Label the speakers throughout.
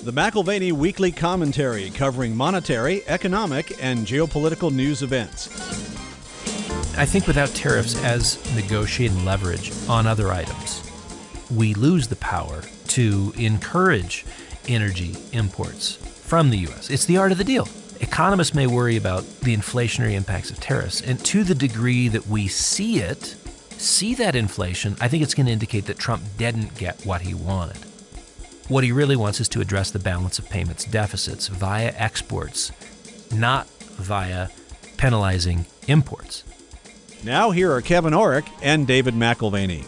Speaker 1: The McAlvany Weekly Commentary, covering monetary, economic, and geopolitical news events.
Speaker 2: I think without tariffs as negotiating leverage on other items, we lose the power to encourage energy imports from the U.S. It's the art of the deal. Economists may worry about the inflationary impacts of tariffs, and to the degree that we see that inflation, I think it's going to indicate that Trump didn't get what he wanted. What he really wants is to address the balance of payments deficits via exports, not via penalizing imports.
Speaker 1: Now here are Kevin Orrick and David McAlvany.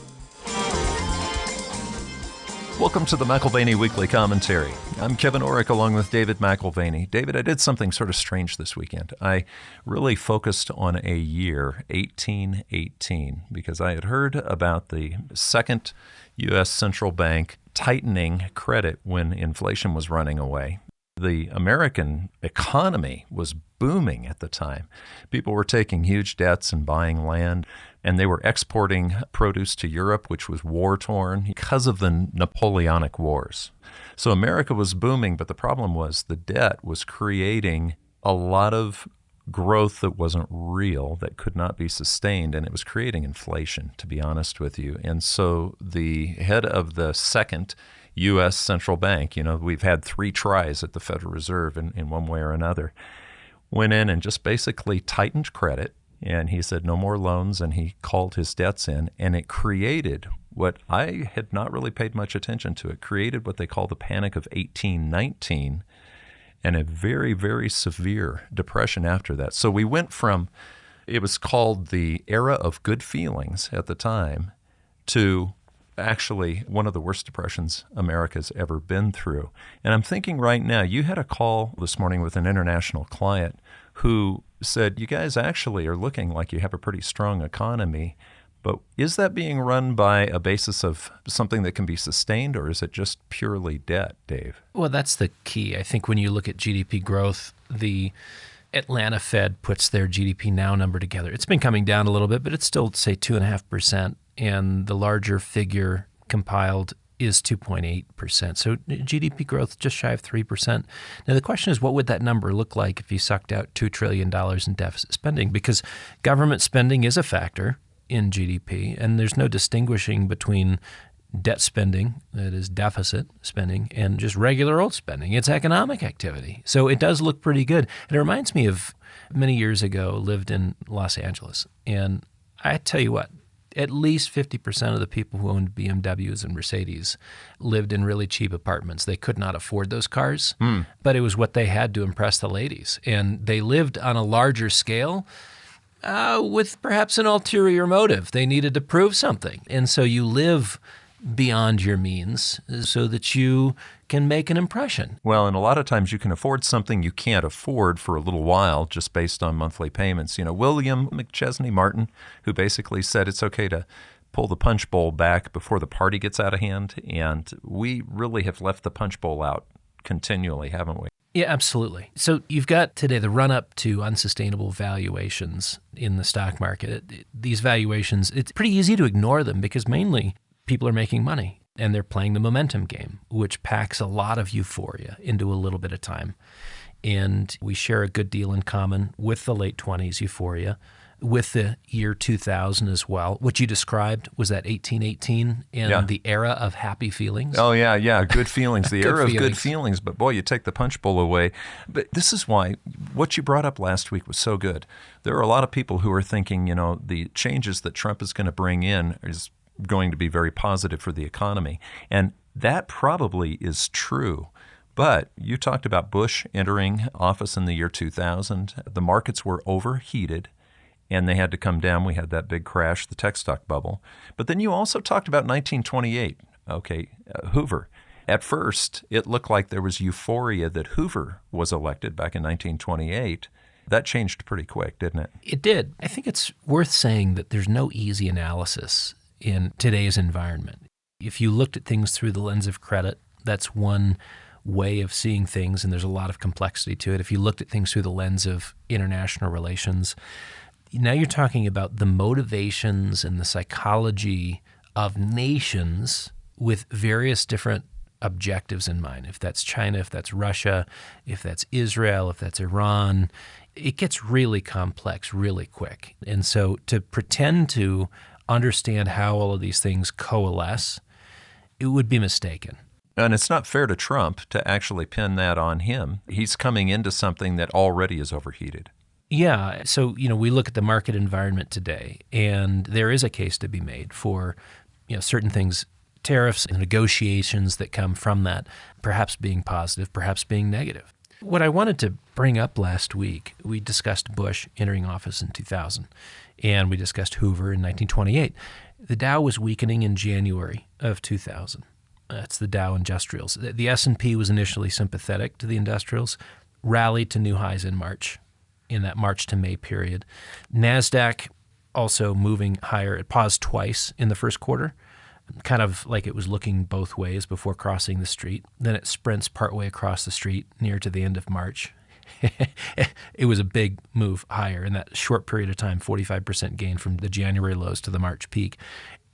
Speaker 3: Welcome to the McAlvany Weekly Commentary. I'm Kevin Orrick along with David McAlvany. David, I did something sort of strange this weekend. I really focused on a year, 1818, because I had heard about the second U.S. central bank tightening credit when inflation was running away. The American economy was booming at the time. People were taking huge debts and buying land, and they were exporting produce to Europe, which was war-torn because of the Napoleonic Wars. So America was booming, but the problem was the debt was creating a lot of growth that wasn't real, that could not be sustained, and it was creating inflation, to be honest with you. And so the head of the second U.S. central bank, we've had 3 tries at the Federal Reserve in one way or another, went in and just basically tightened credit, and he said no more loans, and he called his debts in, and it created what I had not really paid much attention to. It created what they call the Panic of 1819, and a very, very severe depression after that. So we went from, it was called the era of good feelings at the time, to actually one of the worst depressions America's ever been through. And I'm thinking right now, you had a call this morning with an international client who said, you guys actually are looking like you have a pretty strong economy, but is that being run by a basis of something that can be sustained, or is it just purely debt, Dave?
Speaker 2: Well, that's the key. I think when you look at GDP growth, the Atlanta Fed puts their GDP now number together. It's been coming down a little bit, but it's still, say, 2.5%, and the larger figure compiled is 2.8%. So GDP growth just shy of 3%. Now, the question is, what would that number look like if you sucked out $2 trillion in deficit spending? Because government spending is a factor in GDP, and there's no distinguishing between debt spending, that is deficit spending, and just regular old spending. It's economic activity. So it does look pretty good. And it reminds me of many years ago, lived in Los Angeles. And I tell you what, at least 50% of the people who owned BMWs and Mercedes lived in really cheap apartments. They could not afford those cars, but it was what they had to impress the ladies. And they lived on a larger scale with perhaps an ulterior motive. They needed to prove something. And so you live beyond your means so that you can make an impression.
Speaker 3: Well, and a lot of times you can afford something you can't afford for a little while just based on monthly payments. William McChesney Martin, who basically said it's okay to pull the punch bowl back before the party gets out of hand. And we really have left the punch bowl out continually, haven't we?
Speaker 2: Yeah, absolutely. So you've got today the run-up to unsustainable valuations in the stock market. These valuations, it's pretty easy to ignore them because mainly people are making money and they're playing the momentum game, which packs a lot of euphoria into a little bit of time. And we share a good deal in common with the late 20s euphoria, with the year 2000 as well. What you described was that 1818 and the era of happy feelings.
Speaker 3: Oh, yeah, good feelings, the era of good feelings. But boy, you take the punch bowl away. But this is why what you brought up last week was so good. There are a lot of people who are thinking, the changes that Trump is going to bring in is going to be very positive for the economy. And that probably is true. But you talked about Bush entering office in the year 2000. The markets were overheated, and they had to come down. We had that big crash, the tech stock bubble. But then you also talked about 1928, Hoover. At first, it looked like there was euphoria that Hoover was elected back in 1928. That changed pretty quick, didn't it?
Speaker 2: It did. I think it's worth saying that there's no easy analysis in today's environment. If you looked at things through the lens of credit, that's one way of seeing things, and there's a lot of complexity to it. If you looked at things through the lens of international relations, now you're talking about the motivations and the psychology of nations with various different objectives in mind. If that's China, if that's Russia, if that's Israel, if that's Iran, it gets really complex really quick. And so to pretend to understand how all of these things coalesce, it would be mistaken.
Speaker 3: And it's not fair to Trump to actually pin that on him. He's coming into something that already is overheated.
Speaker 2: Yeah. So, we look at the market environment today, and there is a case to be made for, certain things, tariffs and negotiations that come from that, perhaps being positive, perhaps being negative. What I wanted to bring up last week, we discussed Bush entering office in 2000, and we discussed Hoover in 1928. The Dow was weakening in January of 2000. That's the Dow Industrials. The S&P was initially sympathetic to the industrials, rallied to new highs in March, in that March to May period. NASDAQ also moving higher. It paused twice in the first quarter, kind of like it was looking both ways before crossing the street. Then it sprints partway across the street near to the end of March. It was a big move higher in that short period of time, 45% gain from the January lows to the March peak.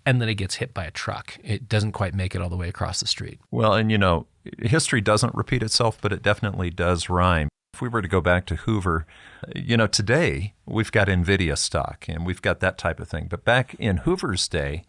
Speaker 2: And then it gets hit by a truck. It doesn't quite make it all the way across the street.
Speaker 3: Well, and history doesn't repeat itself, but it definitely does rhyme. If we were to go back to Hoover, today we've got NVIDIA stock and we've got that type of thing. But back in Hoover's day,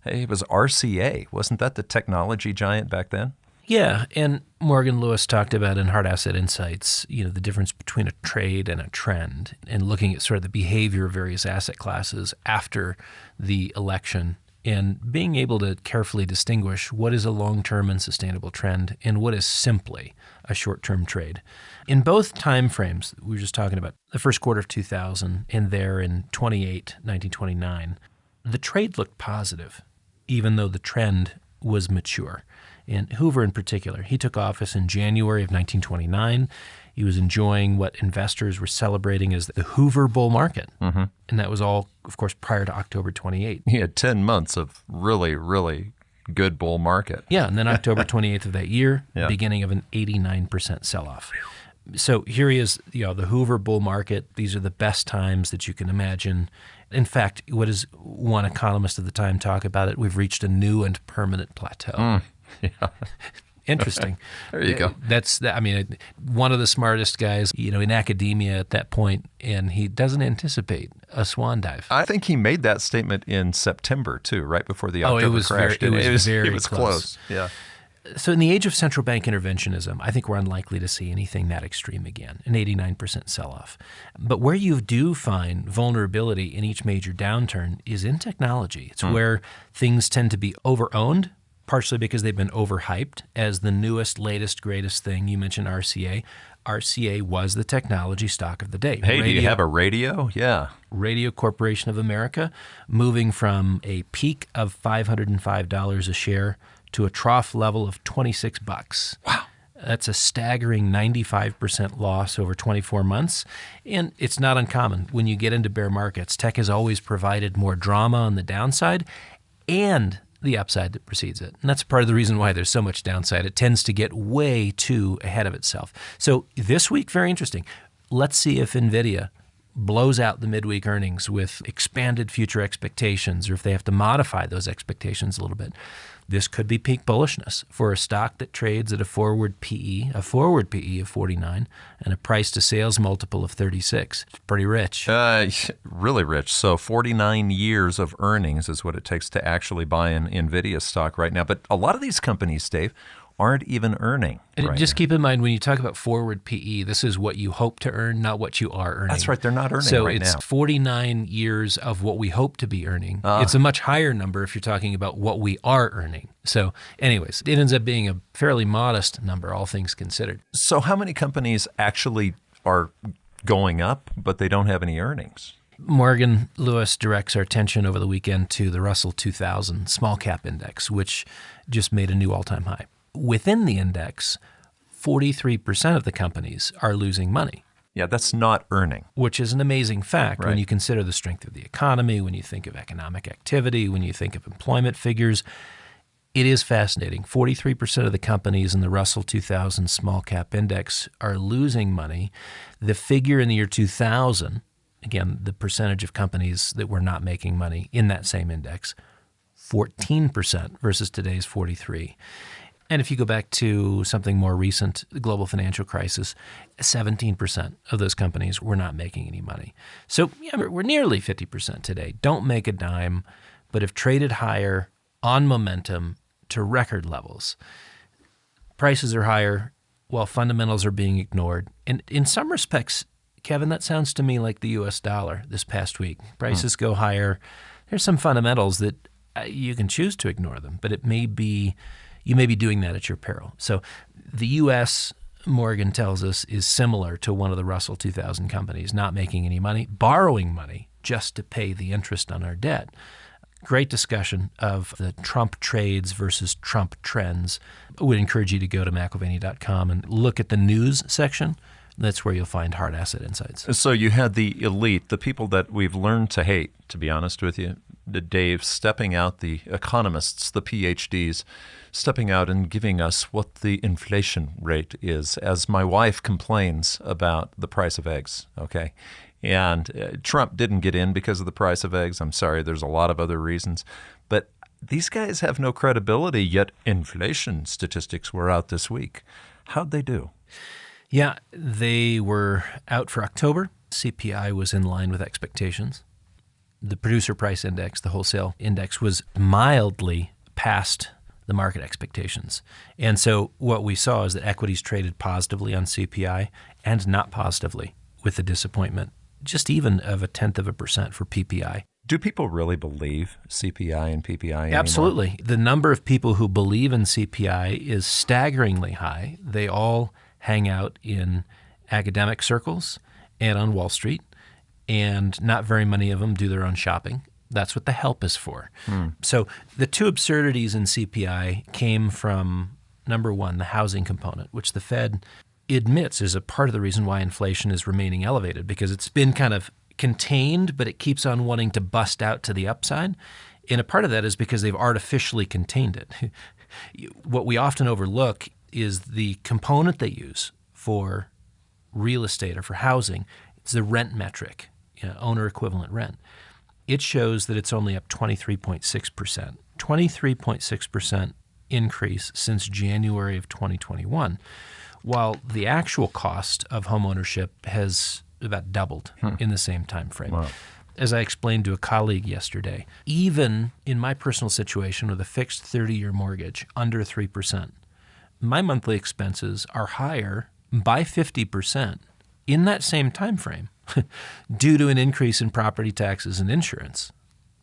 Speaker 3: it was RCA. Wasn't that the technology giant back then?
Speaker 2: Yeah, and Morgan Lewis talked about in Hard Asset Insights, the difference between a trade and a trend, and looking at sort of the behavior of various asset classes after the election, and being able to carefully distinguish what is a long-term and sustainable trend and what is simply a short-term trade. In both time frames, we were just talking about the first quarter of 2000 and there in 1929, the trade looked positive, even though the trend was mature. And Hoover in particular, he took office in January of 1929. He was enjoying what investors were celebrating as the Hoover bull market. Mm-hmm. And that was all, of course, prior to October 28.
Speaker 3: He had 10 months of really, really good bull market.
Speaker 2: Yeah, and then October 28th of that year, beginning of an 89% sell-off. So here he is, the Hoover bull market. These are the best times that you can imagine. In fact, what does one economist at the time talk about it? We've reached a new and permanent plateau.
Speaker 3: Yeah.
Speaker 2: Interesting.
Speaker 3: There you go.
Speaker 2: One of the smartest guys, in academia at that point, and he doesn't anticipate a swan dive.
Speaker 3: I think he made that statement in September too, right before the October crash.
Speaker 2: It was
Speaker 3: close. Yeah.
Speaker 2: So in the age of central bank interventionism, I think we're unlikely to see anything that extreme again, an 89% sell-off. But where you do find vulnerability in each major downturn is in technology. It's where things tend to be over-owned, partially because they've been overhyped as the newest, latest, greatest thing. You mentioned RCA. RCA was the technology stock of the day.
Speaker 3: Hey, do you have a radio? Yeah.
Speaker 2: Radio Corporation of America, moving from a peak of $505 a share to a trough level of $26.
Speaker 3: Wow.
Speaker 2: That's a staggering 95% loss over 24 months. And it's not uncommon. When you get into bear markets, tech has always provided more drama on the downside and the upside that precedes it. And that's part of the reason why there's so much downside. It tends to get way too ahead of itself. So this week, very interesting. Let's see if NVIDIA blows out the midweek earnings with expanded future expectations, or if they have to modify those expectations a little bit. This could be peak bullishness for a stock that trades at a forward PE of 49 and a price to sales multiple of 36. It's pretty rich.
Speaker 3: Really rich. So 49 years of earnings is what it takes to actually buy an NVIDIA stock right now. But a lot of these companies, Dave, aren't even earning.
Speaker 2: And just keep in mind, when you talk about forward PE, this is what you hope to earn, not what you are earning.
Speaker 3: That's right. They're not earning
Speaker 2: so
Speaker 3: right now.
Speaker 2: So it's 49 years of what we hope to be earning. It's a much higher number if you're talking about what we are earning. So anyways, it ends up being a fairly modest number, all things considered.
Speaker 3: So how many companies actually are going up, but they don't have any earnings?
Speaker 2: Morgan Lewis directs our attention over the weekend to the Russell 2000 small cap index, which just made a new all-time high. Within the index, 43% of the companies are losing money.
Speaker 3: Yeah, that's not earning.
Speaker 2: Which is an amazing fact when you consider the strength of the economy, when you think of economic activity, when you think of employment figures. It is fascinating. 43% of the companies in the Russell 2000 small cap index are losing money. The figure in the year 2000, again, the percentage of companies that were not making money in that same index, 14% versus today's 43%. And if you go back to something more recent, the global financial crisis, 17% of those companies were not making any money. So yeah, we're nearly 50% today. Don't make a dime, but have traded higher on momentum to record levels. Prices are higher while fundamentals are being ignored. And in some respects, Kevin, that sounds to me like the U.S. dollar this past week. Prices go higher. There's some fundamentals that you can choose to ignore them, but you may be doing that at your peril. So the U.S., Morgan tells us, is similar to one of the Russell 2000 companies, not making any money, borrowing money just to pay the interest on our debt. Great discussion of the Trump trades versus Trump trends. I would encourage you to go to McAlvany.com and look at the news section. That's where you'll find hard asset insights.
Speaker 3: So you had the elite, the people that we've learned to hate, to be honest with you, Dave, stepping out, the economists, the PhDs, stepping out and giving us what the inflation rate is, as my wife complains about the price of eggs, okay? And Trump didn't get in because of the price of eggs. I'm sorry, there's a lot of other reasons. But these guys have no credibility, yet inflation statistics were out this week. How'd they do?
Speaker 2: Yeah, they were out for October. CPI was in line with expectations. The producer price index, the wholesale index, was mildly past the market expectations. And so what we saw is that equities traded positively on CPI and not positively, with the disappointment just even of 0.1% for PPI.
Speaker 3: Do people really believe CPI and PPI anymore?
Speaker 2: Absolutely. The number of people who believe in CPI is staggeringly high. They all hang out in academic circles and on Wall Street, and not very many of them do their own shopping. That's what the help is for. So the two absurdities in CPI came from, number one, the housing component, which the Fed admits is a part of the reason why inflation is remaining elevated, because it's been kind of contained, but it keeps on wanting to bust out to the upside. And a part of that is because they've artificially contained it. What we often overlook is the component they use for real estate or for housing. It's the rent metric, owner equivalent rent. It shows that it's only up 23.6%. 23.6% increase since January of 2021, while the actual cost of homeownership has about doubled in the same time frame.
Speaker 3: Wow.
Speaker 2: As I explained to a colleague yesterday, even in my personal situation with a fixed 30-year mortgage under 3%, my monthly expenses are higher by 50% in that same time frame due to an increase in property taxes and insurance.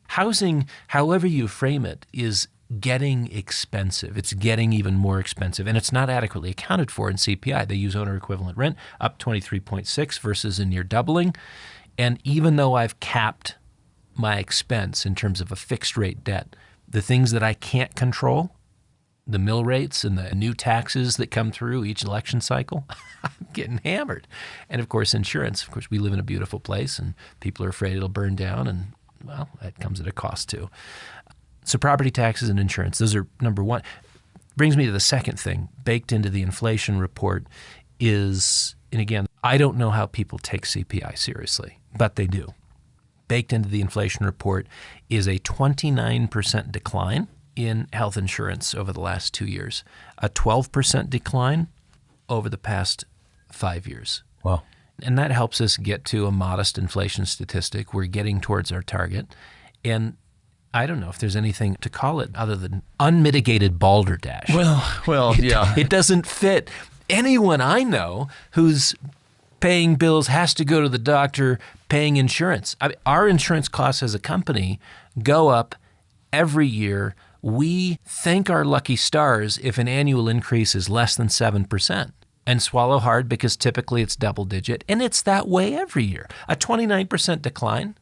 Speaker 2: Housing, however you frame it, is getting expensive. It's getting even more expensive, and it's not adequately accounted for in CPI. They use owner equivalent rent up 23.6 versus a near doubling. And even though I've capped my expense in terms of a fixed rate debt, the things that I can't control, the mill rates and the new taxes that come through each election cycle, I'm getting hammered. And of course, insurance. Of course, we live in a beautiful place and people are afraid it'll burn down, and well, that comes at a cost too. So property taxes and insurance, those are number one. Brings me to the second thing. Baked into the inflation report is, and again, I don't know how people take CPI seriously, but they do. Baked into the inflation report is a 29% decline in health insurance over the last 2 years, a 12% decline over the past 5 years.
Speaker 3: Wow.
Speaker 2: And that helps us get to a modest inflation statistic. We're getting towards our target. And I don't know if there's anything to call it other than unmitigated balderdash.
Speaker 3: Well, yeah.
Speaker 2: It doesn't fit. Anyone I know who's paying bills has to go to the doctor, paying insurance. Our insurance costs as a company go up every year. We thank our lucky stars if an annual increase is less than 7%, and swallow hard because typically it's double digit, and it's that way every year. A 29% decline,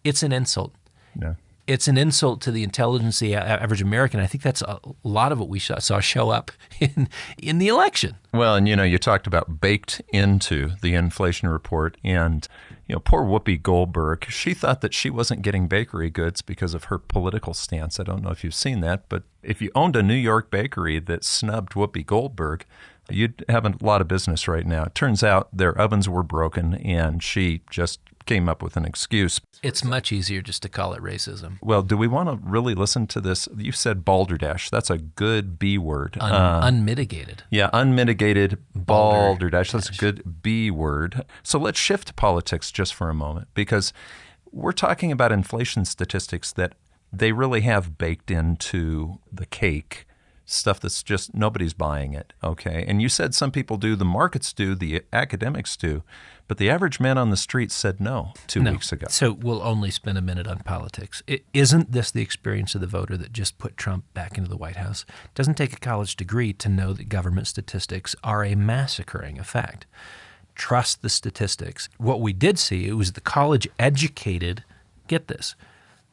Speaker 2: it's an insult.
Speaker 3: No.
Speaker 2: It's an insult to the intelligence of the average American. I think that's a lot of what we saw show up in the election.
Speaker 3: Well, and you talked about baked into the inflation report, and poor Whoopi Goldberg, she thought that she wasn't getting bakery goods because of her political stance. I don't know if you've seen that, but if you owned a New York bakery that snubbed Whoopi Goldberg, you'd have a lot of business right now. It turns out their ovens were broken, and she just came up with an excuse.
Speaker 2: It's much easier just to call it racism.
Speaker 3: Well, do we want to really listen to this? You said balderdash. That's a good B word.
Speaker 2: Unmitigated.
Speaker 3: Yeah, unmitigated balderdash. That's a good B word. So let's shift to politics just for a moment, because we're talking about inflation statistics that they really have baked into the cake, stuff that's just nobody's buying it, okay? And you said some people do, the markets do, the academics do, but the average man on the street said no 2 weeks ago.
Speaker 2: So we'll only spend a minute on politics. Isn't this the experience of the voter that just put Trump back into the White House? It doesn't take a college degree to know that government statistics are a massacring effect. Trust the statistics. What we did see, it was the college-educated, get this,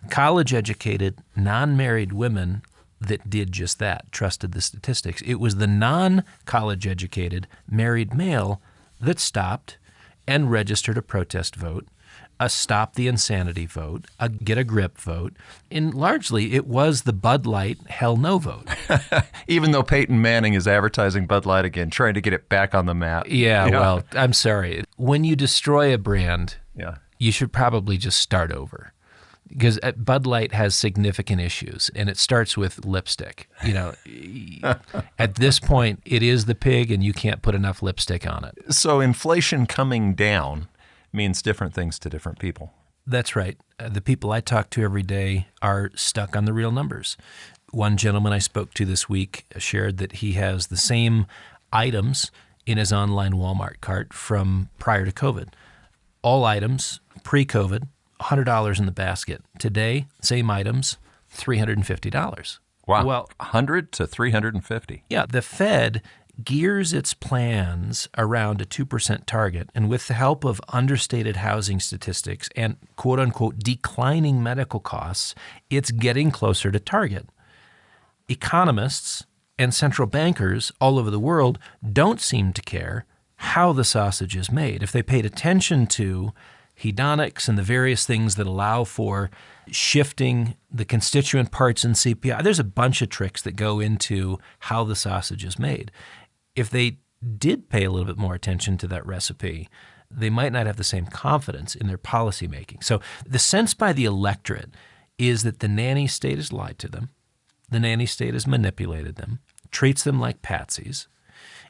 Speaker 2: college-educated, non-married women that did just that, trusted the statistics. It was the non-college educated married male that stopped and registered a protest vote, a stop the insanity vote, a get a grip vote, and largely it was the Bud Light hell no vote.
Speaker 3: Even though Peyton Manning is advertising Bud Light again, trying to get it back on the map.
Speaker 2: Yeah, well, I'm sorry. When you destroy a brand, you should probably just start over. Because Bud Light has significant issues, and it starts with lipstick. You know, at this point, it is the pig, and you can't put enough lipstick on it.
Speaker 3: So inflation coming down means different things to different people.
Speaker 2: That's right. The people I talk to every day are stuck on the real numbers. One gentleman I spoke to this week shared that he has the same items in his online Walmart cart from prior to COVID. All items pre-COVID, $100 in the basket. Today, same items, $350.
Speaker 3: Wow.
Speaker 2: Well,
Speaker 3: 100 to 350.
Speaker 2: Yeah, the Fed gears its plans around a 2% target, and with the help of understated housing statistics and quote-unquote declining medical costs, it's getting closer to target. Economists and central bankers all over the world don't seem to care how the sausage is made. If they paid attention to hedonics and the various things that allow for shifting the constituent parts in CPI. There's a bunch of tricks that go into how the sausage is made. If they did pay a little bit more attention to that recipe, they might not have the same confidence in their policy making. So the sense by the electorate is that the nanny state has lied to them, the nanny state has manipulated them, treats them like patsies.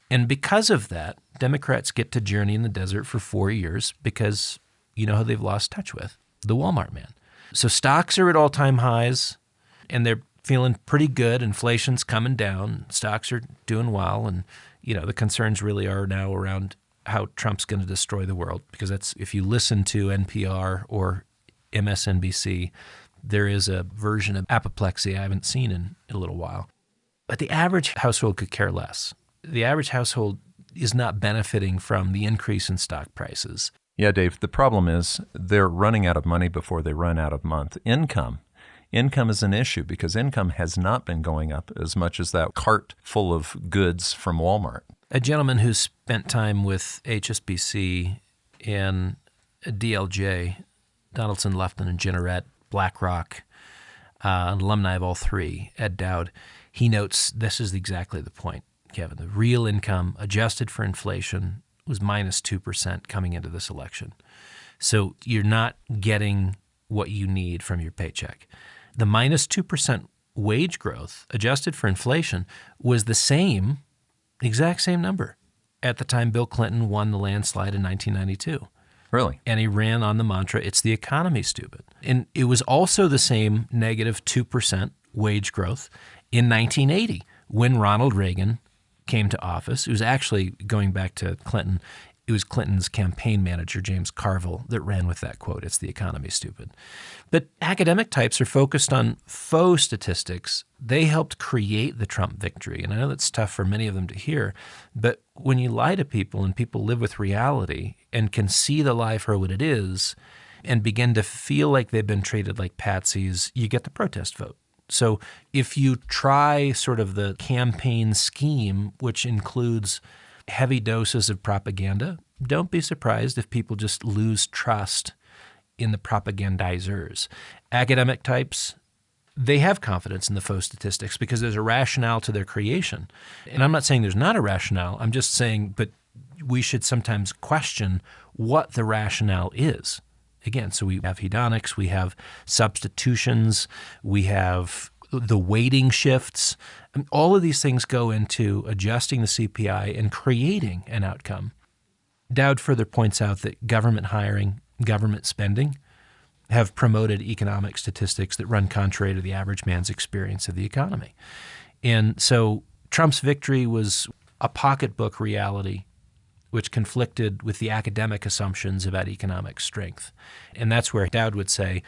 Speaker 2: And because of that, Democrats get to journey in the desert for 4 years because you know who they've lost touch with? The Walmart man. So stocks are at all-time highs, and they're feeling pretty good. Inflation's coming down. Stocks are doing well, and you know the concerns really are now around how Trump's going to destroy the world, because that's, if you listen to NPR or MSNBC, there is a version of apoplexy I haven't seen in a little while. But the average household could care less. The average household is not benefiting from the increase in stock prices.
Speaker 3: Yeah, Dave, the problem is they're running out of money before they run out of month. Income is an issue because income has not been going up as much as that cart full of goods from Walmart.
Speaker 2: A gentleman who spent time with HSBC and DLJ, Donaldson, Lufkin, and Jeanneret, BlackRock, an alumni of all three, Ed Dowd, he notes this is exactly the point, Kevin. The real income adjusted for inflation was minus 2% coming into this election. So you're not getting what you need from your paycheck. The minus 2% wage growth adjusted for inflation was the same, exact same number at the time Bill Clinton won the landslide in 1992.
Speaker 3: Really?
Speaker 2: And he ran on the mantra, it's the economy, stupid. And it was also the same negative 2% wage growth in 1980 when Ronald Reagan came to office. It was actually, going back to Clinton, it was Clinton's campaign manager, James Carville, that ran with that quote, it's the economy, stupid. But academic types are focused on faux statistics. They helped create the Trump victory. And I know that's tough for many of them to hear, but when you lie to people and people live with reality and can see the lie for what it is and begin to feel like they've been treated like patsies, you get the protest vote. So if you try sort of the campaign scheme, which includes heavy doses of propaganda, don't be surprised if people just lose trust in the propagandizers. Academic types, they have confidence in the faux statistics because there's a rationale to their creation. And I'm not saying there's not a rationale. I'm just saying, but we should sometimes question what the rationale is. again, so we have hedonics, we have substitutions, we have the weighting shifts. And all of these things go into adjusting the CPI and creating an outcome. Dowd further points out that government hiring, government spending have promoted economic statistics that run contrary to the average man's experience of the economy. And so Trump's victory was a pocketbook reality which conflicted with the academic assumptions about economic strength. And that's where Dowd would say,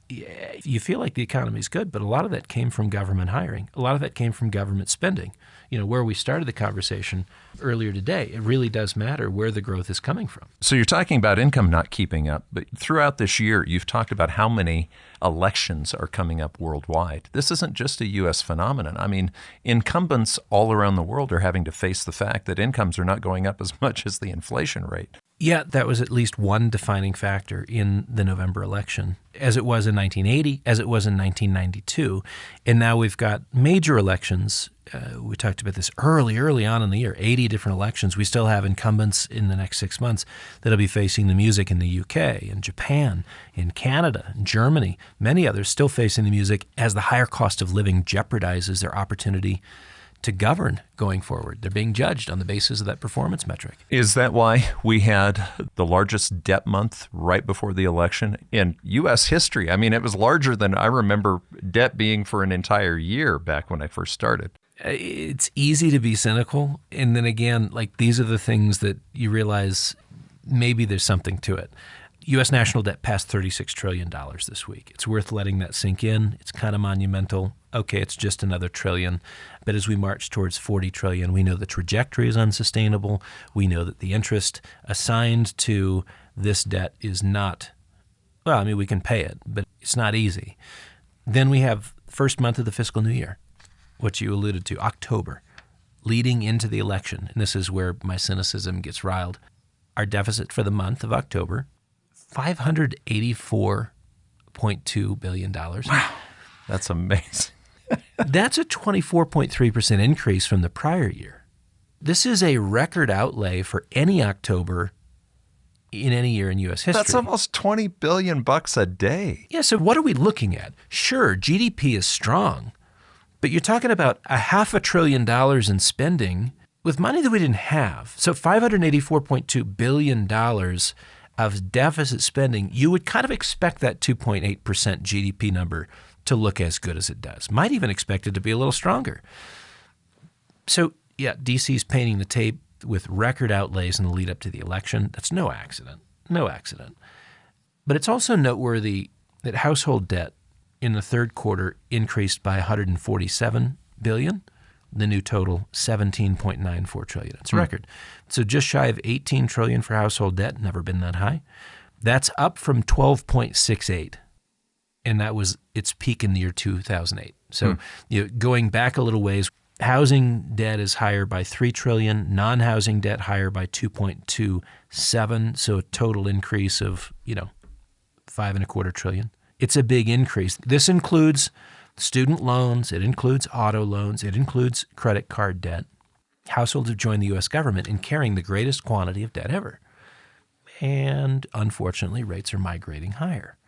Speaker 2: yeah, you feel like the economy is good, but a lot of that came from government hiring. A lot of that came from government spending. You know, where we started the conversation earlier today, it really does matter where the growth is coming from.
Speaker 3: So you're talking about income not keeping up, but throughout this year, you've talked about how many elections are coming up worldwide. This isn't just a U.S. phenomenon. I mean, incumbents all around the world are having to face the fact that incomes are not going up as much as the inflation rate.
Speaker 2: Yeah, that was at least one defining factor in the November election, as it was in 1980, as it was in 1992. And now we've got major elections. We talked about this early on in the year, 80 different elections. We still have incumbents in the next 6 months that'll be facing the music in the UK, in Japan, in Canada, in Germany, many others still facing the music as the higher cost of living jeopardizes their opportunity to govern going forward. They're being judged on the basis of that performance metric.
Speaker 3: Is that why we had the largest debt month right before the election in U.S. history? I mean, it was larger than I remember debt being for an entire year back when I first started.
Speaker 2: It's easy to be cynical. And then again, like these are the things that you realize maybe there's something to it. U.S. national debt passed $36 trillion this week. It's worth letting that sink in. It's kind of monumental. Okay, it's just another trillion. But as we march towards 40 trillion, we know the trajectory is unsustainable. We know that the interest assigned to this debt is not, well, I mean, we can pay it, but it's not easy. Then we have first month of the fiscal new year, what you alluded to, October, leading into the election. And this is where my cynicism gets riled. Our deficit for the month of October, $584.2 billion.
Speaker 3: Wow, that's amazing.
Speaker 2: That's a 24.3% increase from the prior year. This is a record outlay for any October in any year in U.S. history.
Speaker 3: That's almost $20 billion a day.
Speaker 2: Yeah, so what are we looking at? Sure, GDP is strong, but you're talking about $500 billion in spending with money that we didn't have. So $584.2 billion of deficit spending, you would kind of expect that 2.8% GDP number to look as good as it does. Might even expect it to be a little stronger. So, yeah, DC's painting the tape with record outlays in the lead up to the election. That's no accident. No accident. But it's also noteworthy that household debt in the third quarter increased by $147 billion. The new total, $17.94 trillion. It's a record. So just shy of $18 trillion for household debt, never been that high. That's up from $12.68, and that was its peak in the year 2008. So going back a little ways, housing debt is higher by $3 trillion, non-housing debt higher by $2.27, so a total increase of, $5.25 trillion. It's a big increase. This includes student loans, it includes auto loans, it includes credit card debt. Households have joined the U.S. government in carrying the greatest quantity of debt ever. And unfortunately, rates are migrating higher.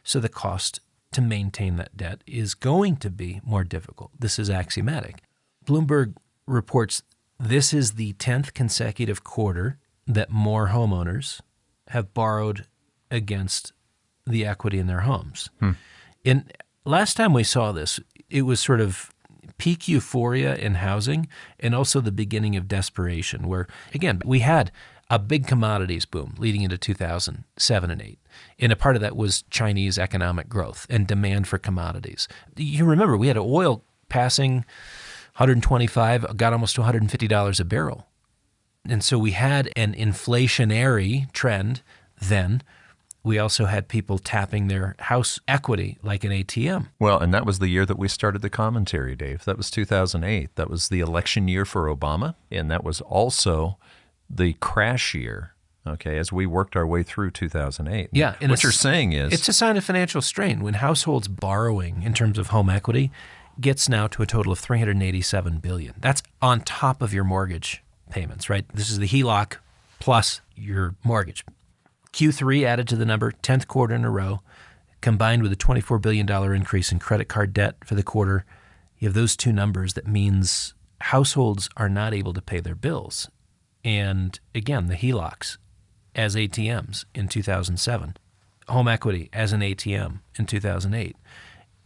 Speaker 2: So the cost to maintain that debt is going to be more difficult. This is axiomatic. Bloomberg reports this is the 10th consecutive quarter that more homeowners have borrowed against the equity in their homes. And last time we saw this, it was sort of peak euphoria in housing and also the beginning of desperation where, again, we had a big commodities boom leading into 2007 and 8. And a part of that was Chinese economic growth and demand for commodities. You remember, we had oil passing 125, got almost to $150 a barrel. And so we had an inflationary trend then. We also had people tapping their house equity like an ATM.
Speaker 3: Well, and that was the year that we started the commentary, Dave. That was 2008. That was the election year for Obama, and that was also the crash year, okay, as we worked our way through 2008.
Speaker 2: Yeah. And
Speaker 3: what you're saying is
Speaker 2: it's a sign of financial strain when households borrowing in terms of home equity gets now to a total of $387 billion. That's on top of your mortgage payments, right? This is the HELOC plus your mortgage. Q3 added to the number, 10th quarter in a row, combined with a $24 billion increase in credit card debt for the quarter. You have those two numbers. That means households are not able to pay their bills. And again, the HELOCs as ATMs in 2007, home equity as an ATM in 2008.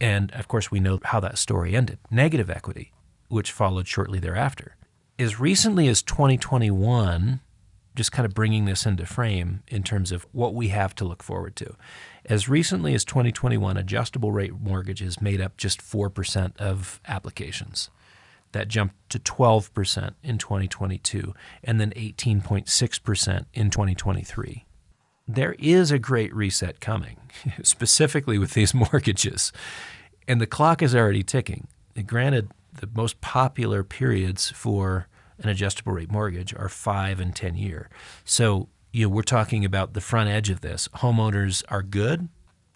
Speaker 2: And of course, we know how that story ended. Negative equity, which followed shortly thereafter. As recently as 2021, just kind of bringing this into frame in terms of what we have to look forward to. As recently as 2021, adjustable rate mortgages made up just 4% of applications. That jumped to 12% in 2022 and then 18.6% in 2023. There is a great reset coming, specifically with these mortgages. And the clock is already ticking. Granted, the most popular periods for an adjustable rate mortgage are 5 and 10 year. So, we're talking about the front edge of this. Homeowners are good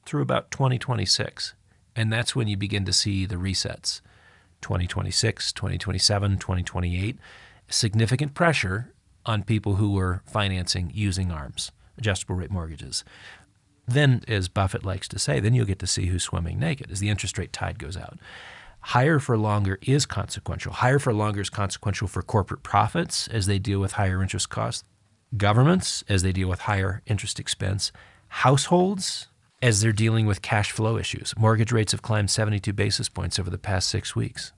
Speaker 2: through about 2026. And that's when you begin to see the resets. 2026, 2027, 2028. Significant pressure on people who were financing using ARMs, adjustable rate mortgages. Then, as Buffett likes to say, then you'll get to see who's swimming naked as the interest rate tide goes out. Higher for longer is consequential. Higher for longer is consequential for corporate profits as they deal with higher interest costs, governments as they deal with higher interest expense, households as they're dealing with cash flow issues. Mortgage rates have climbed 72 basis points over the past 6 weeks.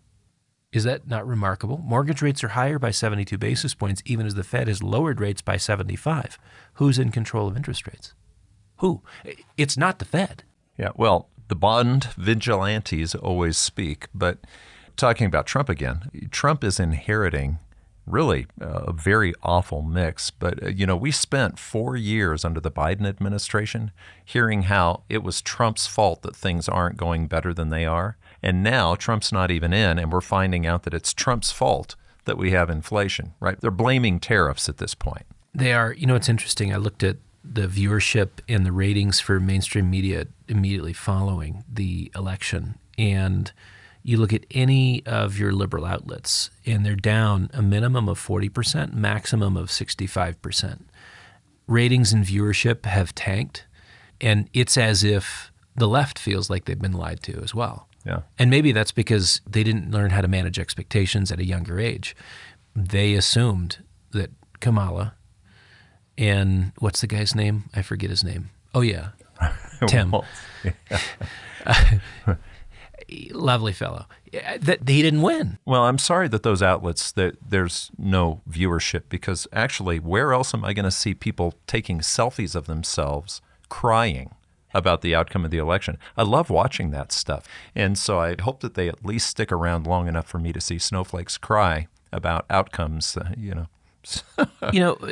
Speaker 2: Is that not remarkable? Mortgage rates are higher by 72 basis points even as the Fed has lowered rates by 75. Who's in control of interest rates? Who? It's not the Fed.
Speaker 3: Yeah, well, the bond vigilantes always speak, but talking about Trump again, Trump is inheriting really a very awful mix. But, we spent 4 years under the Biden administration hearing how it was Trump's fault that things aren't going better than they are. And now Trump's not even in, and we're finding out that it's Trump's fault that we have inflation, right? They're blaming tariffs at this point.
Speaker 2: They are. It's interesting. I looked at the viewership and the ratings for mainstream media immediately following the election. And you look at any of your liberal outlets, and they're down a minimum of 40%, maximum of 65%. Ratings and viewership have tanked, and it's as if the left feels like they've been lied to as well.
Speaker 3: Yeah.
Speaker 2: And maybe that's because they didn't learn how to manage expectations at a younger age. They assumed that Kamala and what's the guy's name? I forget his name. Oh, yeah. Tim. Lovely fellow. That he didn't win.
Speaker 3: Well, I'm sorry that those outlets, that there's no viewership, because actually, where else am I going to see people taking selfies of themselves crying about the outcome of the election? I love watching that stuff. And so I hope that they at least stick around long enough for me to see snowflakes cry about outcomes,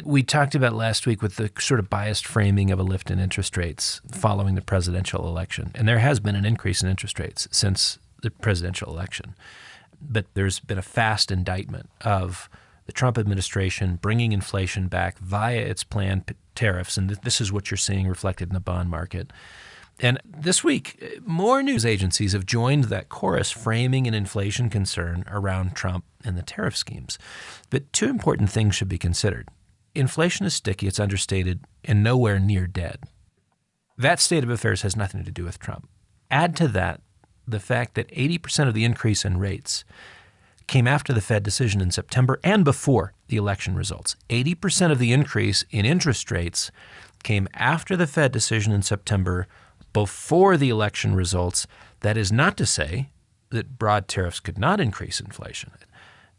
Speaker 2: We talked about last week with the sort of biased framing of a lift in interest rates following the presidential election. And there has been an increase in interest rates since the presidential election. But there's been a fast indictment of the Trump administration bringing inflation back via its planned tariffs. And this is what you're seeing reflected in the bond market. And this week, more news agencies have joined that chorus framing an inflation concern around Trump and the tariff schemes. But two important things should be considered. Inflation is sticky, it's understated, and nowhere near dead. That state of affairs has nothing to do with Trump. Add to that the fact that 80% of the increase in rates came after the Fed decision in September and before the election results. 80% of the increase in interest rates came after the Fed decision in September, before the election results. That is not to say that broad tariffs could not increase inflation.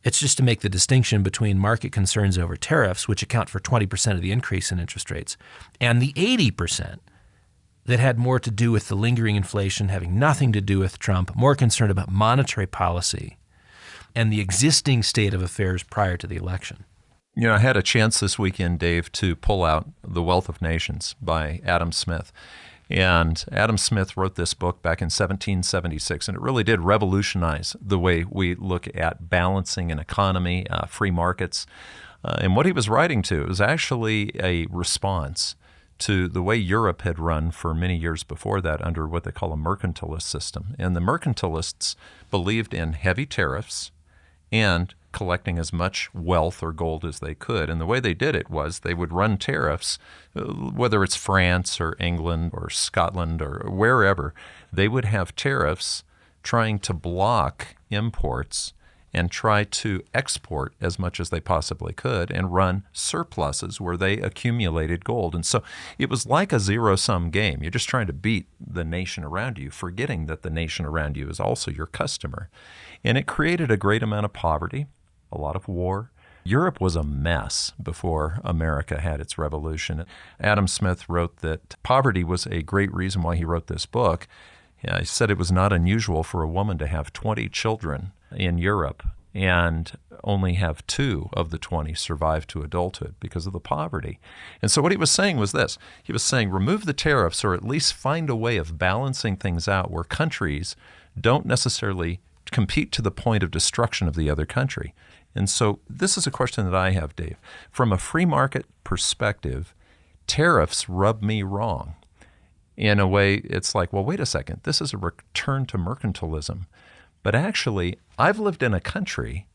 Speaker 2: It's just to make the distinction between market concerns over tariffs, which account for 20% of the increase in interest rates, and the 80% that had more to do with the lingering inflation, having nothing to do with Trump, more concerned about monetary policy and the existing state of affairs prior to the election.
Speaker 3: I had a chance this weekend, Dave, to pull out The Wealth of Nations by Adam Smith. And Adam Smith wrote this book back in 1776, and it really did revolutionize the way we look at balancing an economy, free markets. And what he was writing to was actually a response to the way Europe had run for many years before that under what they call a mercantilist system. And the mercantilists believed in heavy tariffs and collecting as much wealth or gold as they could. And the way they did it was they would run tariffs, whether it's France or England or Scotland or wherever, they would have tariffs trying to block imports and try to export as much as they possibly could and run surpluses where they accumulated gold. And so it was like a zero-sum game. You're just trying to beat the nation around you, forgetting that the nation around you is also your customer. And it created a great amount of poverty, a lot of war. Europe was a mess before America had its revolution. Adam Smith wrote that poverty was a great reason why he wrote this book. He said it was not unusual for a woman to have 20 children in Europe and only have 2 of the 20 survive to adulthood because of the poverty. And so what he was saying was this. He was saying remove the tariffs or at least find a way of balancing things out where countries don't necessarily compete to the point of destruction of the other country. And so this is a question that I have, Dave. From a free market perspective, tariffs rub me wrong. In a way, it's like, well, wait a second, this is a return to mercantilism. But actually, I've lived in a country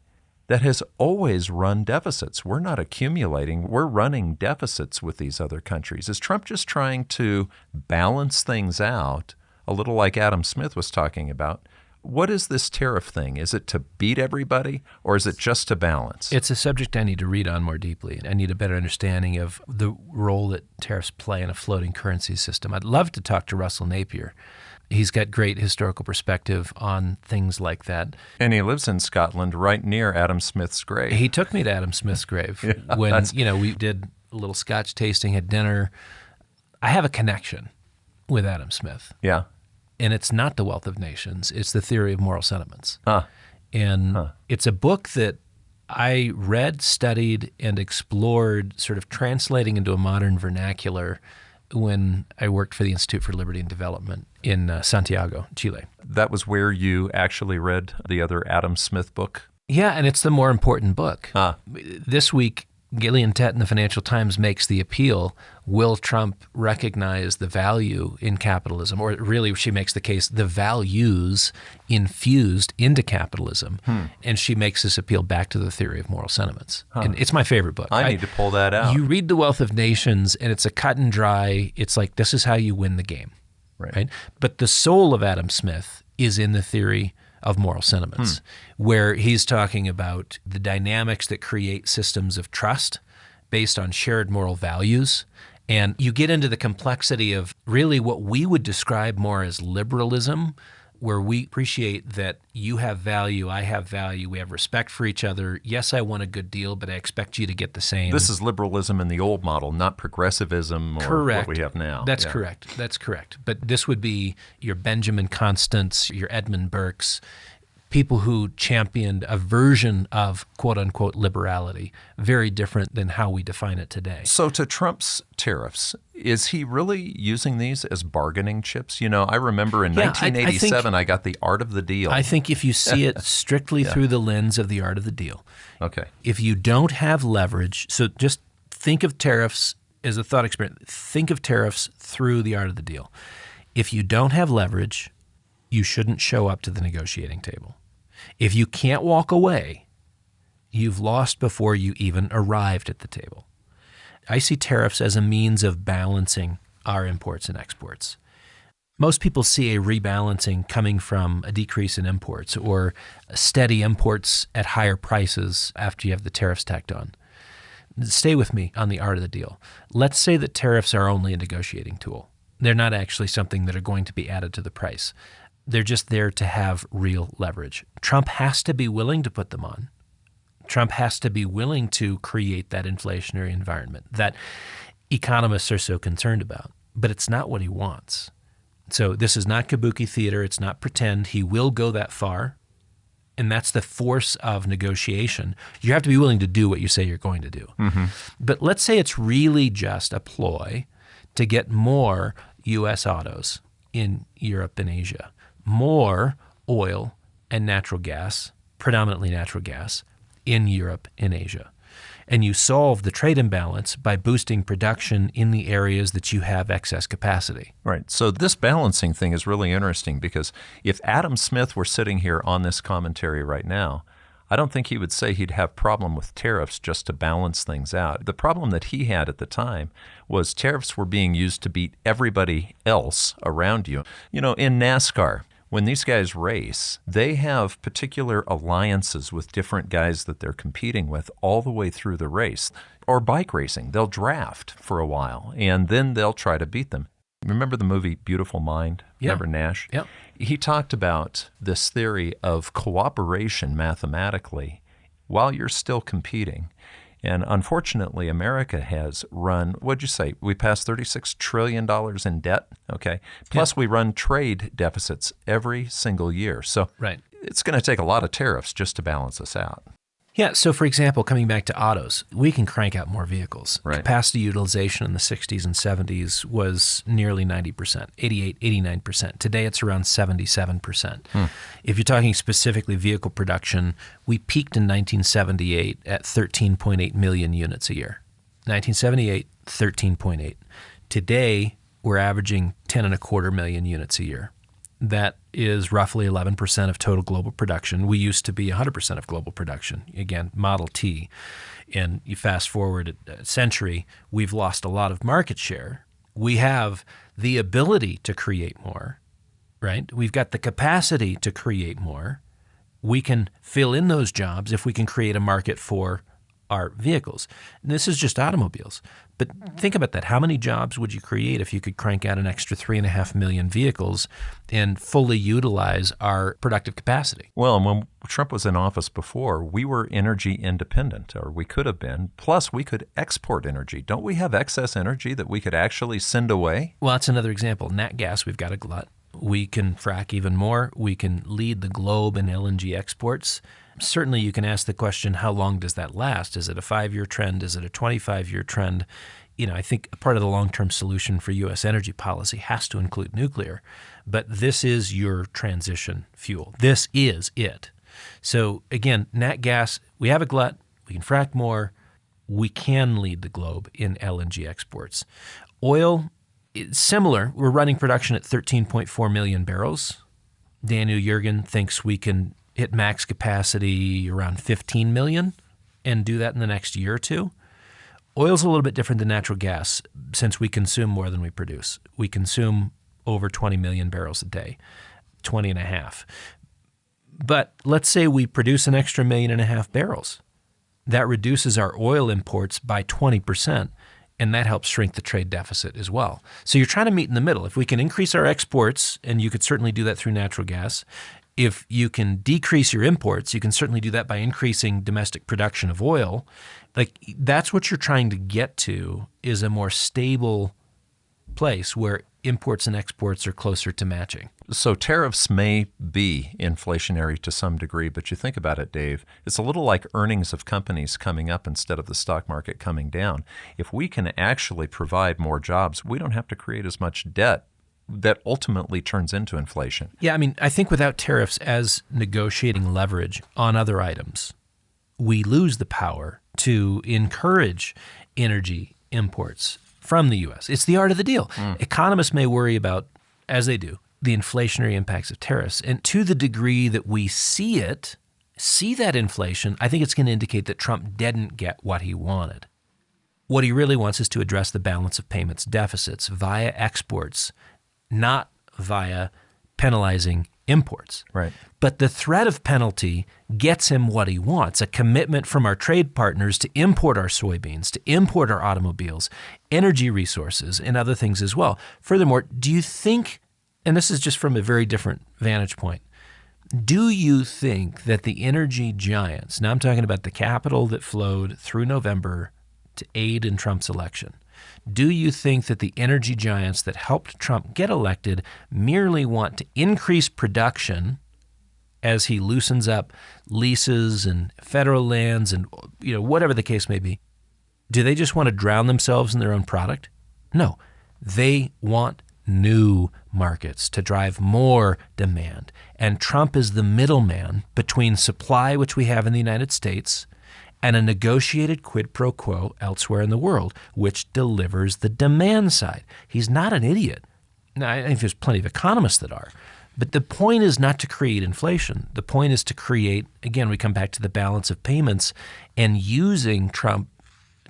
Speaker 3: that has always run deficits. We're not accumulating, we're running deficits with these other countries. Is Trump just trying to balance things out, a little like Adam Smith was talking about? What is this tariff thing? Is it to beat everybody, or is it just to balance?
Speaker 2: It's a subject I need to read on more deeply. I need a better understanding of the role that tariffs play in a floating currency system. I'd love to talk to Russell Napier. He's got great historical perspective on things like that.
Speaker 3: And he lives in Scotland, right near Adam Smith's grave.
Speaker 2: He took me to Adam Smith's grave when we did a little Scotch tasting at dinner. I have a connection with Adam Smith.
Speaker 3: Yeah.
Speaker 2: And it's not The Wealth of Nations. It's The Theory of Moral Sentiments. It's a book that I read, studied, and explored, sort of translating into a modern vernacular when I worked for the Institute for Liberty and Development in Santiago, Chile.
Speaker 3: That was where you actually read the other Adam Smith book?
Speaker 2: Yeah, and it's the more important book. This week, Gillian Tett in the Financial Times makes the appeal, will Trump recognize the value in capitalism? Or really, she makes the case, the values infused into capitalism. And she makes this appeal back to the theory of moral sentiments. And it's my favorite book.
Speaker 3: I need to pull that out.
Speaker 2: You read The Wealth of Nations, and it's a cut and dry, it's like, this is how you win the game. Right? But the soul of Adam Smith is in the theory of moral sentiments, where he's talking about the dynamics that create systems of trust based on shared moral values. And you get into the complexity of really what we would describe more as liberalism, where we appreciate that you have value, I have value, we have respect for each other. Yes, I want a good deal, but I expect you to get the same.
Speaker 3: This is liberalism in the old model, not progressivism or what we have now.
Speaker 2: That's correct. That's correct. But this would be your Benjamin Constants, your Edmund Burkes, people who championed a version of quote-unquote liberality, very different than how we define it today.
Speaker 3: So to Trump's tariffs, is he really using these as bargaining chips? I remember in 1987, I got The Art of the Deal.
Speaker 2: I think if you see it strictly through the lens of The Art of the Deal, if you don't have leverage, so just think of tariffs as a thought experiment. Think of tariffs through The Art of the Deal. If you don't have leverage, you shouldn't show up to the negotiating table. If you can't walk away, you've lost before you even arrived at the table. I see tariffs as a means of balancing our imports and exports. Most people see a rebalancing coming from a decrease in imports or steady imports at higher prices after you have the tariffs tacked on. Stay with me on The Art of the Deal. Let's say that tariffs are only a negotiating tool. They're not actually something that are going to be added to the price. They're just there to have real leverage. Trump has to be willing to put them on. Trump has to be willing to create that inflationary environment that economists are so concerned about. But it's not what he wants. So this is not kabuki theater. It's not pretend. He will go that far. And that's the force of negotiation. You have to be willing to do what you say you're going to do. But let's say it's really just a ploy to get more U.S. autos in Europe and Asia, more oil and natural gas, predominantly natural gas, in Europe and Asia. And you solve the trade imbalance by boosting production in the areas that you have excess capacity.
Speaker 3: Right. So this balancing thing is really interesting because if Adam Smith were sitting here on this commentary right now, I don't think he would say he'd have problem with tariffs just to balance things out. The problem that he had at the time was tariffs were being used to beat everybody else around you. You know, in NASCAR, when these guys race, they have particular alliances with different guys that they're competing with all the way through the race. Or bike racing, they'll draft for a while, and then they'll try to beat them. Remember the movie Beautiful Mind?
Speaker 2: Yeah.
Speaker 3: Remember Nash?
Speaker 2: Yep.
Speaker 3: He talked about this theory of cooperation mathematically while you're still competing. And unfortunately, America has run, what'd you say? We passed $36 trillion in debt, okay? Plus, we run trade deficits every single year. So it's going to take a lot of tariffs just to balance us out.
Speaker 2: Yeah, so for example, coming back to autos, we can crank out more vehicles.
Speaker 3: Right.
Speaker 2: Capacity utilization in the 60s and 70s was nearly 90%, 88, 89%. Today it's around 77%. If you're talking specifically vehicle production, we peaked in 1978 at 13.8 million units a year. 1978, 13.8. Today, we're averaging 10.25 million units a year. That is roughly 11% of total global production. We used to be 100% of global production. Again, Model T. And you fast forward a century, we've lost a lot of market share. We have the ability to create more, right? We've got the capacity to create more. We can fill in those jobs if we can create a market for our vehicles. And this is just automobiles. But think about that. How many jobs would you create if you could crank out an extra 3.5 million vehicles and fully utilize our productive capacity?
Speaker 3: Well, and when Trump was in office before, we were energy independent, or we could have been. Plus, we could export energy. Don't we have excess energy that we could actually send away?
Speaker 2: Well, that's another example. Nat gas, we've got a glut. We can frack even more. We can lead the globe in LNG exports. Certainly, you can ask the question, how long does that last? Is it a 5-year trend? Is it a 25-year trend? You know, I think a part of the long-term solution for U.S. energy policy has to include nuclear. But this is your transition fuel. This is it. So again, nat gas, we have a glut. We can frack more. We can lead the globe in LNG exports. Oil, it's similar. We're running production at 13.4 million barrels. Daniel Yergin thinks we can hit max capacity around 15 million and do that in the next year or two. Oil's a little bit different than natural gas since we consume more than we produce. We consume over 20 million barrels a day, 20 and a half. But let's say we produce an extra 1.5 million barrels. That reduces our oil imports by 20%, and that helps shrink the trade deficit as well. So you're trying to meet in the middle. If we can increase our exports, and you could certainly do that through natural gas, if you can decrease your imports, you can certainly do that by increasing domestic production of oil. Like, that's what you're trying to get to, is a more stable place where imports and exports are closer to matching.
Speaker 3: So tariffs may be inflationary to some degree, but you think about it, Dave, it's a little like earnings of companies coming up instead of the stock market coming down. If we can actually provide more jobs, we don't have to create as much debt that ultimately turns into inflation.
Speaker 2: Yeah, I mean, I think without tariffs as negotiating leverage on other items, we lose the power to encourage energy imports from the U.S. It's the art of the deal. Economists may worry about, as they do, the inflationary impacts of tariffs. And to the degree that we see that inflation, I think it's going to indicate that Trump didn't get what he wanted. What he really wants is to address the balance of payments deficits via exports, not via penalizing imports.
Speaker 3: Right.
Speaker 2: But the threat of penalty gets him what he wants, a commitment from our trade partners to import our soybeans, to import our automobiles, energy resources, and other things as well. Furthermore, do you think, and this is just from a very different vantage point, do you think that the energy giants, now I'm talking about the capital that flowed through November to aid in Trump's election, do you think that the energy giants that helped Trump get elected merely want to increase production as he loosens up leases and federal lands and whatever the case may be? Do they just want to drown themselves in their own product? No. They want new markets to drive more demand. And Trump is the middleman between supply, which we have in the United States, and a negotiated quid pro quo elsewhere in the world, which delivers the demand side. He's not an idiot. Now, I think there's plenty of economists that are, But the point is not to create inflation. The point is to create, again, we come back to the balance of payments and using Trump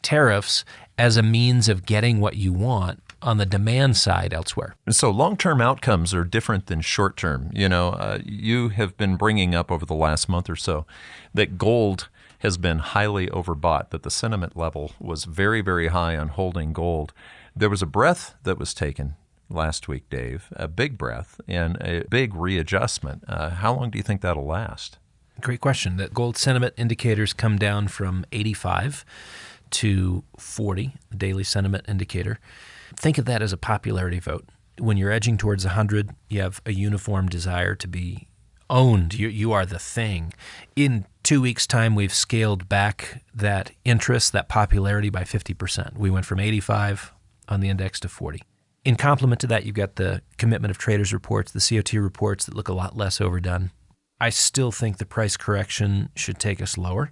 Speaker 2: tariffs as a means of getting what you want on the demand side elsewhere.
Speaker 3: And so long-term outcomes are different than short-term. You have been bringing up over the last month or so that gold has been highly overbought, that the sentiment level was very, very high on holding gold. There was a breath that was taken last week, Dave, a big breath and a big readjustment. How long do you think that'll last?
Speaker 2: Great question. The gold sentiment indicators come down from 85 to 40, the daily sentiment indicator. Think of that as a popularity vote. When you're edging towards 100, you have a uniform desire to be owned. You are the thing. In 2 weeks' time, we've scaled back that interest, that popularity by 50%. We went from 85 on the index to 40. In complement to that, you've got the commitment of traders reports, the COT reports that look a lot less overdone. I still think the price correction should take us lower.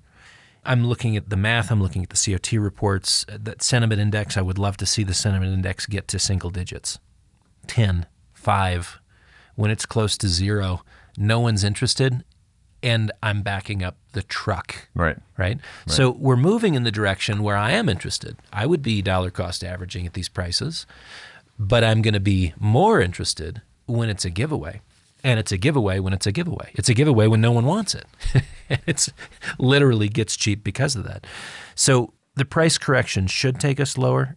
Speaker 2: I'm looking at the math. I'm looking at the COT reports. That sentiment index, I would love to see the sentiment index get to single digits. 10, 5. When it's close to 0, no one's interested, and I'm backing up the truck.
Speaker 3: Right.
Speaker 2: So we're moving in the direction where I am interested. I would be dollar cost averaging at these prices, but I'm going to be more interested when it's a giveaway. And it's a giveaway when it's a giveaway. It's a giveaway when no one wants it. It's literally gets cheap because of that. So the price correction should take us lower.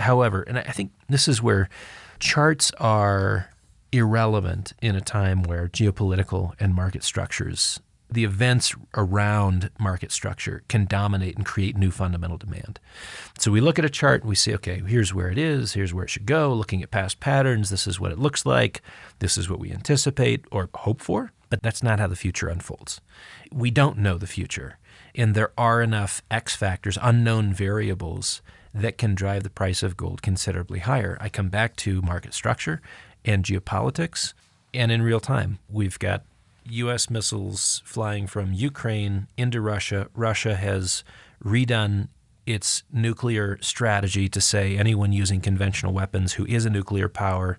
Speaker 2: However, and I think this is where charts are irrelevant in a time where geopolitical and market structures, the events around market structure can dominate and create new fundamental demand. So we look at a chart and we say, okay, here's where it is, here's where it should go, looking at past patterns, this is what it looks like, this is what we anticipate or hope for, but that's not how the future unfolds. We don't know the future, and there are enough X factors, unknown variables, that can drive the price of gold considerably higher. I come back to market structure and geopolitics, and in real time, we've got U.S. missiles flying from Ukraine into Russia. Russia has redone its nuclear strategy to say anyone using conventional weapons who is a nuclear power,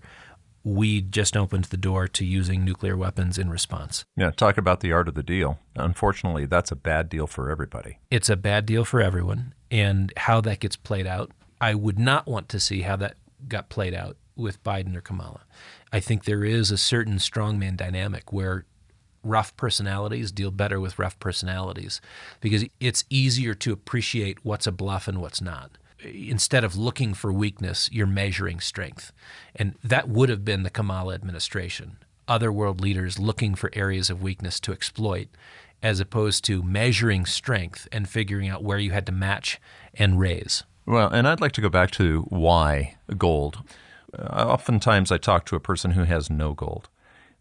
Speaker 2: we just opened the door to using nuclear weapons in response.
Speaker 3: Yeah, talk about the art of the deal. Unfortunately, that's a bad deal for everybody.
Speaker 2: It's a bad deal for everyone, and how that gets played out, I would not want to see how that got played out with Biden or Kamala. I think there is a certain strongman dynamic where rough personalities deal better with rough personalities because it's easier to appreciate what's a bluff and what's not. Instead of looking for weakness, you're measuring strength. And that would have been the Kamala administration. Other world leaders looking for areas of weakness to exploit, as opposed to measuring strength and figuring out where you had to match and raise.
Speaker 3: Well, and I'd like to go back to why gold. Oftentimes I talk to a person who has no gold.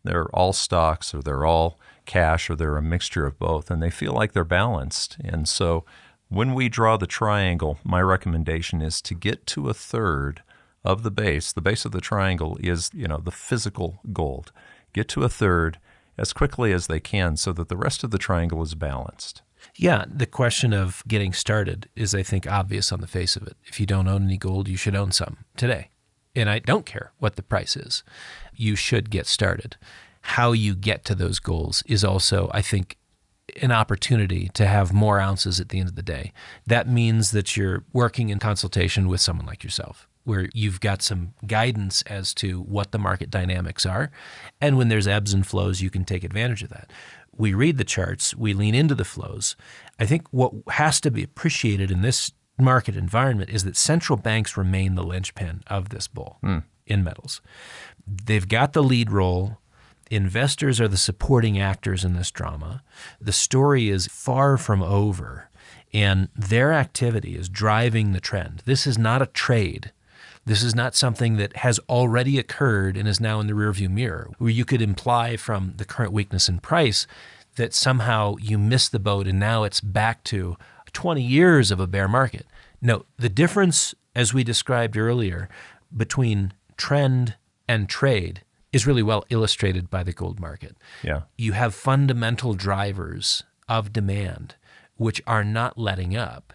Speaker 3: They're all stocks, or they're all cash, or they're a mixture of both, and they feel like they're balanced. And so when we draw the triangle, my recommendation is to get to a third of the base. The base of the triangle is, the physical gold. Get to a third as quickly as they can so that the rest of the triangle is balanced.
Speaker 2: Yeah, the question of getting started is, I think, obvious on the face of it. If you don't own any gold, you should own some today. And I don't care what the price is. You should get started. How you get to those goals is also, I think, an opportunity to have more ounces at the end of the day. That means that you're working in consultation with someone like yourself, where you've got some guidance as to what the market dynamics are. And when there's ebbs and flows, you can take advantage of that. We read the charts, we lean into the flows. I think what has to be appreciated in this market environment is that central banks remain the linchpin of this bull in metals. They've got the lead role. Investors are the supporting actors in this drama. The story is far from over, and their activity is driving the trend. This is not a trade. This is not something that has already occurred and is now in the rearview mirror, where you could imply from the current weakness in price that somehow you missed the boat and now it's back to 20 years of a bear market. No, the difference, as we described earlier, between trend and trade is really well illustrated by the gold market.
Speaker 3: Yeah.
Speaker 2: You have fundamental drivers of demand which are not letting up.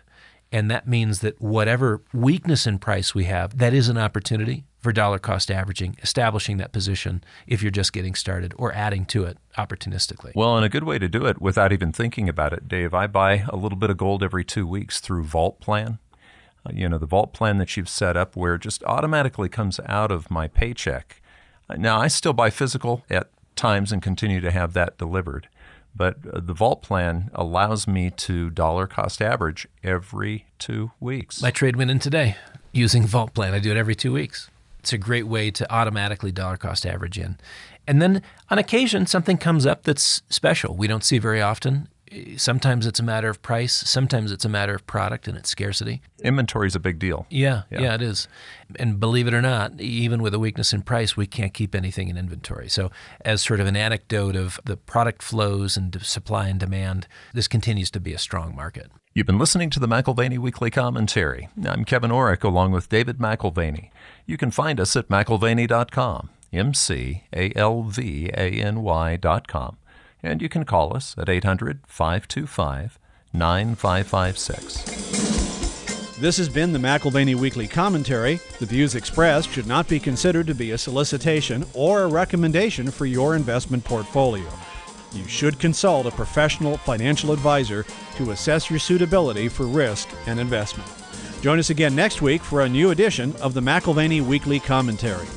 Speaker 2: And that means that whatever weakness in price we have, that is an opportunity for dollar cost averaging, establishing that position if you're just getting started, or adding to it opportunistically.
Speaker 3: Well, and a good way to do it without even thinking about it, Dave, I buy a little bit of gold every 2 weeks through Vault Plan. The Vault Plan that you've set up where it just automatically comes out of my paycheck. Now, I still buy physical at times and continue to have that delivered. But the Vault Plan allows me to dollar cost average every 2 weeks.
Speaker 2: My trade went in today using Vault Plan. I do it every 2 weeks. It's a great way to automatically dollar cost average in. And then on occasion, something comes up that's special. We don't see very often. Sometimes it's a matter of price. Sometimes it's a matter of product and its scarcity.
Speaker 3: Inventory is a big deal.
Speaker 2: Yeah, it is. And believe it or not, even with a weakness in price, we can't keep anything in inventory. So as sort of an anecdote of the product flows and supply and demand, this continues to be a strong market.
Speaker 3: You've been listening to the McAlvany Weekly Commentary. I'm Kevin Orrick along with David McAlvany. You can find us at McAlvany.com, McAlvany.com. And you can call us at 800-525-9556.
Speaker 1: This has been the McAlvany Weekly Commentary. The views expressed should not be considered to be a solicitation or a recommendation for your investment portfolio. You should consult a professional financial advisor to assess your suitability for risk and investment. Join us again next week for a new edition of the McAlvany Weekly Commentary.